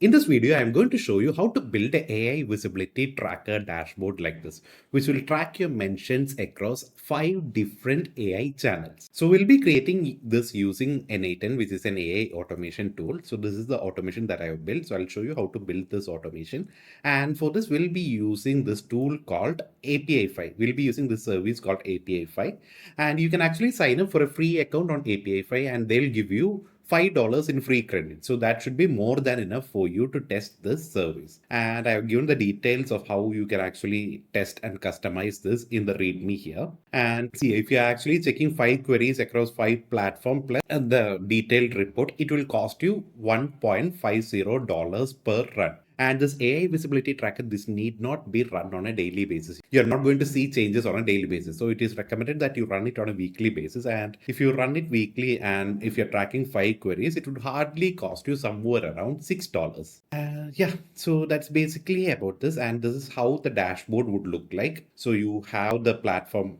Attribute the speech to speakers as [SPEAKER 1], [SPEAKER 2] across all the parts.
[SPEAKER 1] In this video, I'm going to show you how to build an AI visibility tracker dashboard like this, which will track your mentions across 5 different AI channels. So we'll be creating this using n8n, which is an AI automation tool. So this is the automation that I have built. So I'll show you how to build this automation. And for this, we'll be using this tool called APFI. We'll be using this service called APFI. And you can actually sign up for a free account on APFI and they'll give you $5 in free credit. So that should be more than enough for you to test this service. And I've given the details of how you can actually test and customize this in the README here. And see, if you're actually checking 5 queries across 5 platforms plus the detailed report, it will cost you $1.50 per run. And this AI visibility tracker, this need not be run on a daily basis. You're not going to see changes on a daily basis. So it is recommended that you run it on a weekly basis. And if you run it weekly and if you're tracking 5 queries, it would hardly cost you somewhere around $6. Yeah, so that's basically about this. And this is how the dashboard would look like. So you have the platform,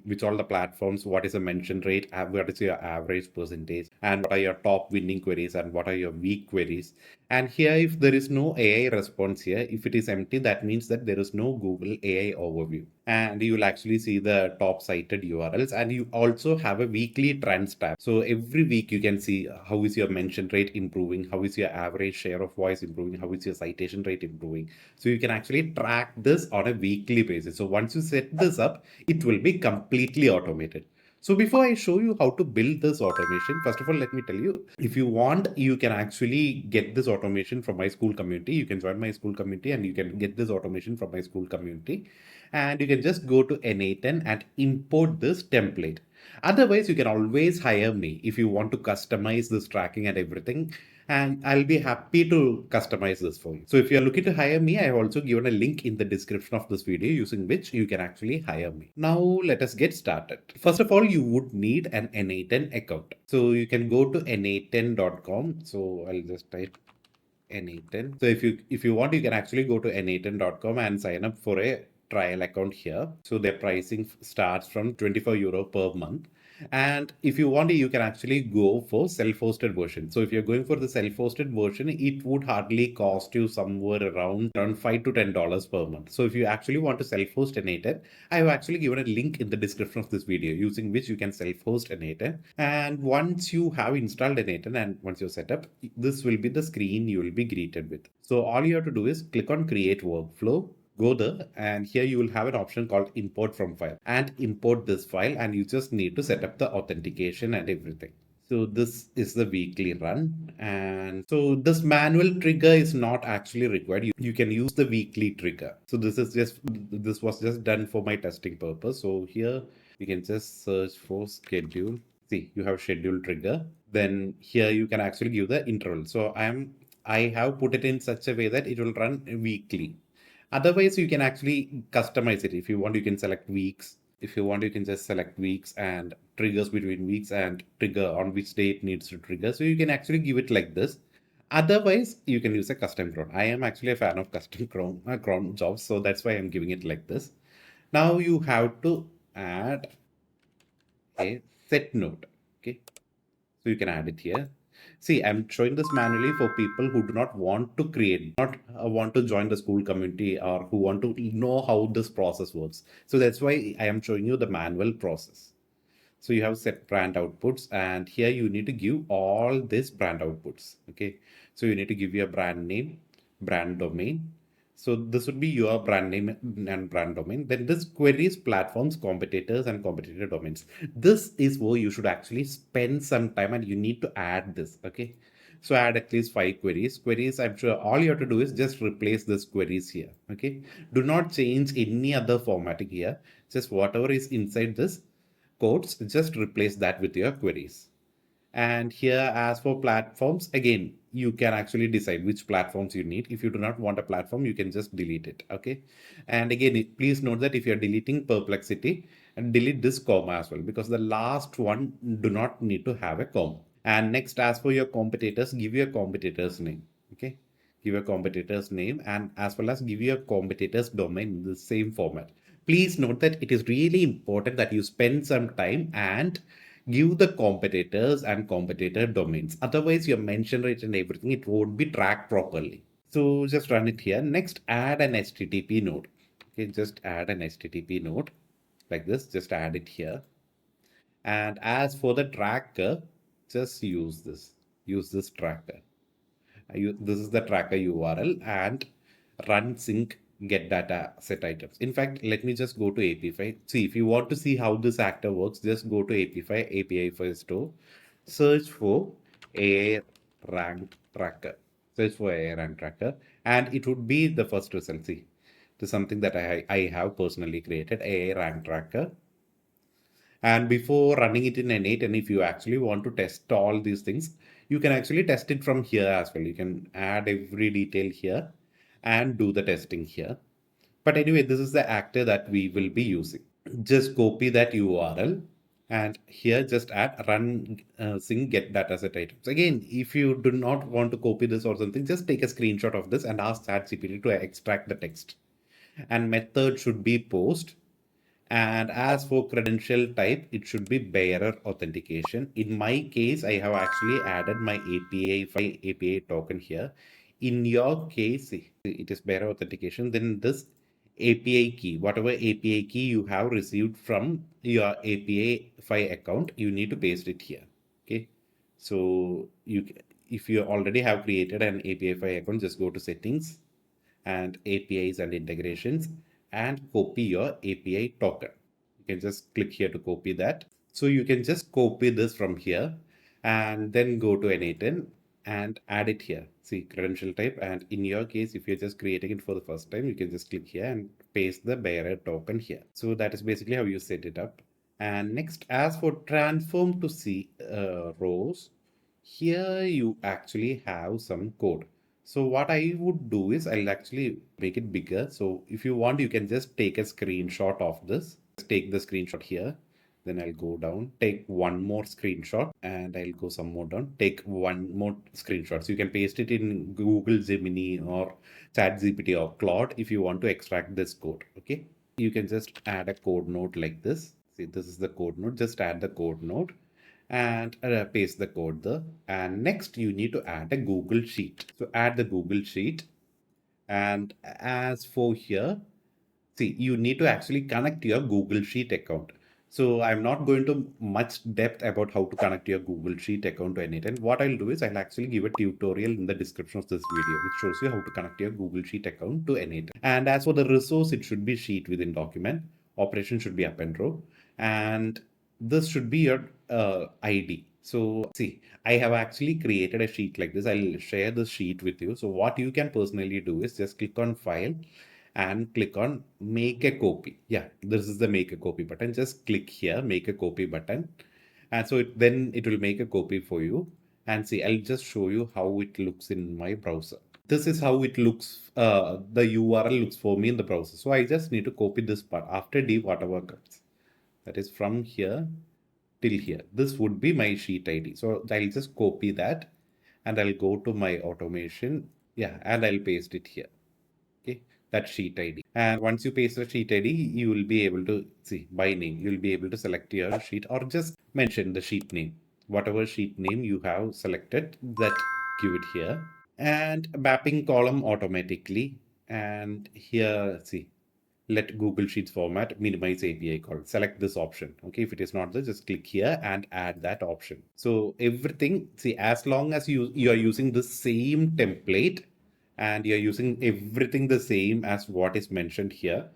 [SPEAKER 1] which all the platforms, what is the mention rate, what is your average percentage, and what are your top winning queries and what are your weak queries. And here, if there is no AI response here, if it is empty, that means that there is no Google AI overview. And you will actually see the top cited URLs. And you also have a weekly trends tab. So every week you can see how is your mention rate improving, how is your average share of voice improving, how is your citation rate improving. So you can actually track this on a weekly basis. So once you set this up, it will be completely automated. So before I show you how to build this automation, first of all, let me tell you, if you want, you can actually get this automation from my school community. You can join my school community and you can get this automation from my school community. And you can just go to n8n and import this template. Otherwise, you can always hire me if you want to customize this tracking and everything. And I'll be happy to customize this for you. So if you're looking to hire me, I have also given a link in the description of this video using which you can actually hire me. Now let us get started. First of all, you would need an n8n account. So you can go to n8n.com. So I'll just type n8n. So if you want, you can actually go to n8n.com and sign up for a trial account here. So their pricing starts from €24 per month. And if you want, you can actually go for self-hosted version. So if you're going for the self-hosted version, it would hardly cost you somewhere around $5 to $10 per month. So if you actually want to self-host an n8n, I have actually given a link in the description of this video using which you can self-host an n8n. And once you have installed an n8n and once you're set up, this will be the screen you will be greeted with. So all you have to do is click on create workflow. Go there and here you will have an option called import from file and import this file, and you just need to set up the authentication and everything. So this is the weekly run, and so this manual trigger is not actually required. You can use the weekly trigger. So this was just done for my testing purpose. So here you can just search for schedule. See, you have schedule trigger. Then here you can actually give the interval. So I have put it in such a way that it will run weekly. Otherwise, you can actually customize it. If you want, you can select weeks. If you want, you can just select weeks and triggers between weeks and trigger on which day it needs to trigger. So you can actually give it like this. Otherwise, you can use a custom cron. I am actually a fan of custom cron jobs, so that's why I'm giving it like this. Now you have to add a set node. Okay, so you can add it here. See, I'm showing this manually for people who do not want to create, not want to join the school community or who want to know how this process works. So that's why I am showing you the manual process. So you have set brand outputs, and here you need to give all these brand outputs. Okay. So you need to give your brand name, brand domain. So this would be your brand name and brand domain. Then this queries, platforms, competitors, and competitor domains. This is where you should actually spend some time and you need to add this. Okay. So add at least 5 queries. Queries, I'm sure all you have to do is just replace this queries here. Okay. Do not change any other formatting here. Just whatever is inside this quotes, just replace that with your queries. And here, as for platforms, again, you can actually decide which platforms you need. If you do not want a platform, you can just delete it. Okay. And again, please note that if you're deleting Perplexity, and delete this comma as well, because the last one do not need to have a comma. And next, as for your competitors, give your competitor's name. Okay. Give your competitor's name and as well as give your competitor's domain in the same format. Please note that it is really important that you spend some time and Give the competitors and competitor domains. Otherwise, your mention rate and everything, it won't be tracked properly. So just run it here. Next, add an HTTP node. Okay, just add an HTTP node like this. Just add it here. And as for the tracker, just use this. Use this tracker. This is the tracker URL and run sync get data set items. In fact, let me just go to APFI. See, if you want to see how this actor works, just go to APFI, API for store, search for AI rank tracker. Search for AI rank tracker, and it would be the first result. See, this is something that I have personally created, AI rank tracker. And before running it in n8, and if you actually want to test all these things, you can actually test it from here as well. You can add every detail here and do the testing here. But anyway, this is the actor that we will be using. Just copy that URL and here just add run sync get dataset items. Again, if you do not want to copy this or something, just take a screenshot of this and ask ChatGPT to extract the text. And method should be post. And as for credential type, it should be bearer authentication. In my case, I have actually added my API token here. In your case, it is bearer authentication. Then this API key, whatever API key you have received from your APFI account, you need to paste it here. Okay. So if you already have created an APFI account, just go to settings and APIs and integrations and copy your API token. You can just click here to copy that. So you can just copy this from here and then go to n8n and add it here. See credential type, and in your case, if you're just creating it for the first time, you can just click here and paste the bearer token here. So that is basically how you set it up. And next, as for transform to C rows, here you actually have some code. So what I would do is I'll actually make it bigger. So if you want, you can just take a screenshot of this. Just take the screenshot here. Then I'll go down, take one more screenshot, and I'll go some more down, take one more screenshot. So you can paste it in Google Gemini or ChatGPT or Claude if you want to extract this code. Okay. You can just add a code node like this. See, this is the code node. Just add the code node and paste the code there. And next you need to add a Google Sheet. So add the Google Sheet. And as for here, see, you need to actually connect your Google Sheet account. So I'm not going to much depth about how to connect your Google Sheet account to n8n. What I'll do is I'll actually give a tutorial in the description of this video, which shows you how to connect your Google Sheet account to n8n. And as for the resource, it should be sheet within document. Operation should be append row. And this should be your ID. So see, I have actually created a sheet like this. I'll share the sheet with you. So what you can personally do is just click on file and click on make a copy. Yeah, this is the make a copy button. Just click here, make a copy button. And so then it will make a copy for you. And see, I'll just show you how it looks in my browser. This is how it looks. The URL looks for me in the browser. So I just need to copy this part after d whatever comes. That is from here till here. This would be my sheet ID. So I'll just copy that and I'll go to my automation. Yeah, and I'll paste it here. Okay, that sheet ID. And once you paste the sheet ID, you will be able to see by name. You'll be able to select your sheet or just mention the sheet name. Whatever sheet name you have selected, that give it here. And mapping column automatically. And here, see, let Google Sheets format minimize API call. Select this option. Okay, if it is not there, just click here and add that option. So everything, see, as long as you are using the same template and you're using everything the same as what is mentioned here,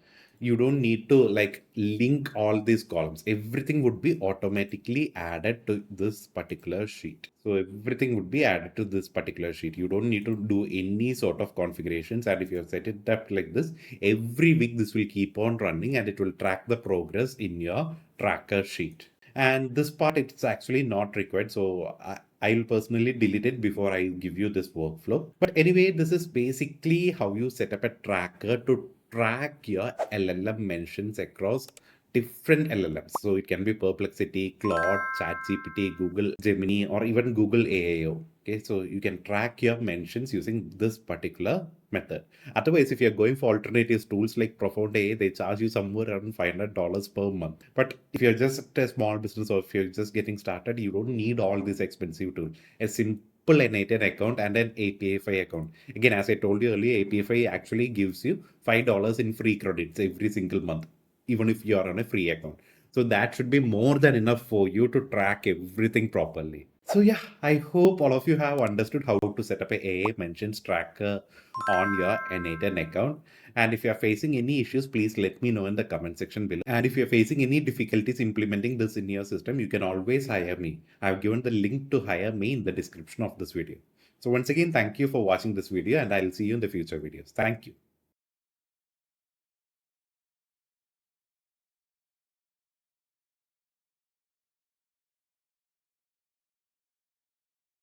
[SPEAKER 1] you don't need to like link all these columns. Everything would be automatically added to this particular sheet. So everything would be added to this particular sheet. You don't need to do any sort of configurations. And if you have set it up like this, every week this will keep on running and it will track the progress in your tracker sheet. And this part, it's actually not required. So I will personally delete it before I give you this workflow. But anyway, this is basically how you set up a tracker to track your LLM mentions across different LLMs. So it can be Perplexity, Claude, ChatGPT, Google Gemini, or even Google AIO. Okay, so you can track your mentions using this particular method. Otherwise, if you're going for alternatives tools like Profound AI, they charge you somewhere around $500 per month. But if you're just a small business or if you're just getting started, you don't need all these expensive tools. A simple n8n account and an APFI account. Again, as I told you earlier, APFI actually gives you $5 in free credits every single month, even if you're on a free account. So that should be more than enough for you to track everything properly. So yeah, I hope all of you have understood how to set up a AA mentions tracker on your n8n account. And if you are facing any issues, please let me know in the comment section below. And if you're facing any difficulties implementing this in your system, you can always hire me. I've given the link to hire me in the description of this video. So once again, thank you for watching this video and I'll see you in the future videos. Thank you.